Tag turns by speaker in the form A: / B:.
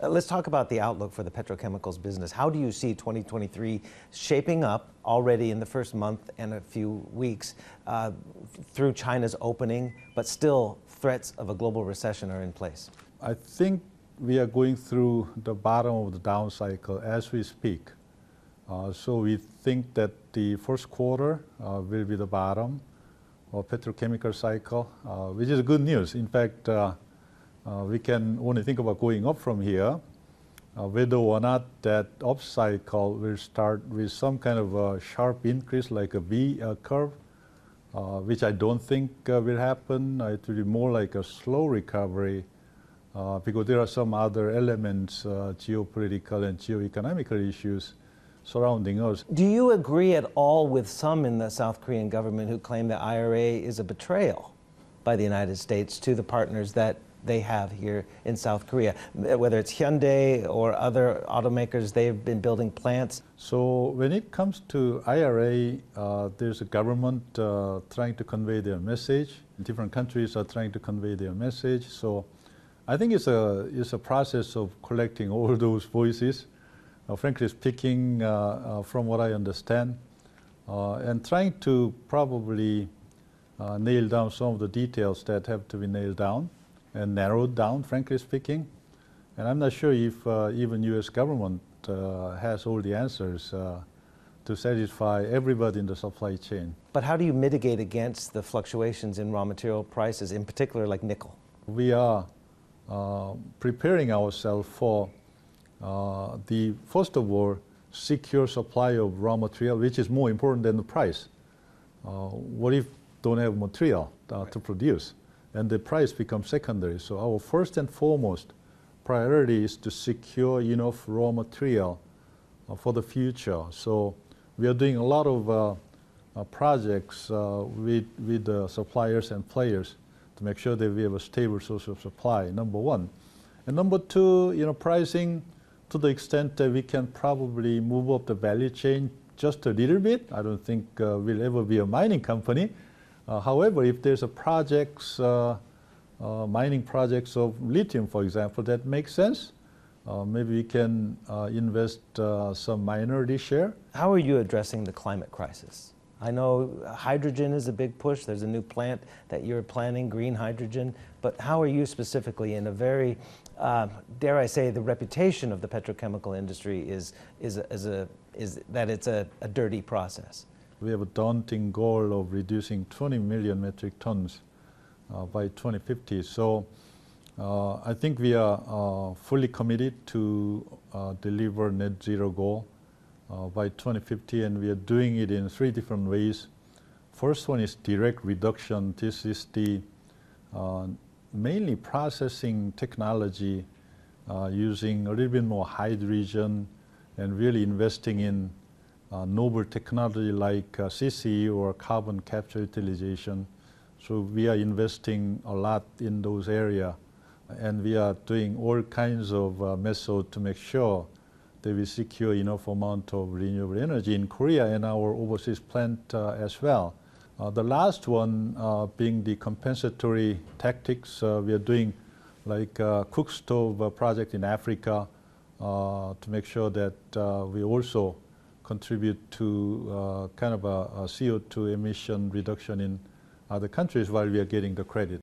A: Let's talk about the outlook for the petrochemicals business. How do you see 2023 shaping up already in the first month and a few weeks through China's opening, but still threats of a global recession are in place?
B: I think we are going through the bottom of the down cycle as we speak. So we think that the first quarter will be the bottom of petrochemical cycle, which is good news. In fact, we can only think about going up from here, whether or not that up cycle will start with some kind of a sharp increase like a V curve, which I don't think will happen. It will be more like a slow recovery because there are some other elements, geopolitical and geoeconomical issues surrounding us.
A: Do you agree at all with some in the South Korean government who claim the IRA is a betrayal by the United States to the partners that they have here in South Korea? Whether it's Hyundai or other automakers, they've been building plants.
B: So when it comes to IRA, there's a government trying to convey their message. Different countries are trying to convey their message. So I think it's a process of collecting all those voices, frankly speaking, from what I understand, and trying to probably nail down some of the details that have to be nailed down and narrowed down, frankly speaking. And I'm not sure if even U.S. government has all the answers to satisfy everybody in the supply chain.
A: But how do you mitigate against the fluctuations in raw material prices, in particular like nickel?
B: We are preparing ourselves for first of all, secure supply of raw material, which is more important than the price. What if don't have material to produce? And the price becomes secondary. So our first and foremost priority is to secure enough raw material for the future. So we are doing a lot of projects with the suppliers and players to make sure that we have a stable source of supply, number one. And number two, pricing to the extent that we can probably move up the value chain just a little bit. I don't think we'll ever be a mining company. However, if there's mining projects of lithium, for example, that makes sense, maybe we can invest some minority share.
A: How are you addressing the climate crisis? I know hydrogen is a big push. There's a new plant that you're planning, green hydrogen. But how are you specifically in a very, dare I say, the reputation of the petrochemical industry is that it's a dirty process?
B: We have a daunting goal of reducing 20 million metric tons by 2050. So I think we are fully committed to deliver net zero goal by 2050, and we are doing it in 3 different ways. First one is direct reduction. This is the mainly processing technology using a little bit more hydrogen and really investing in novel technology like CCE or carbon capture utilization. So we are investing a lot in those areas, and we are doing all kinds of methods to make sure that we secure enough amount of renewable energy in Korea and our overseas plant as well. The last one being the compensatory tactics. We are doing like a cook stove project in Africa to make sure that we also contribute to kind of a CO2 emission reduction in other countries while we are getting the credit.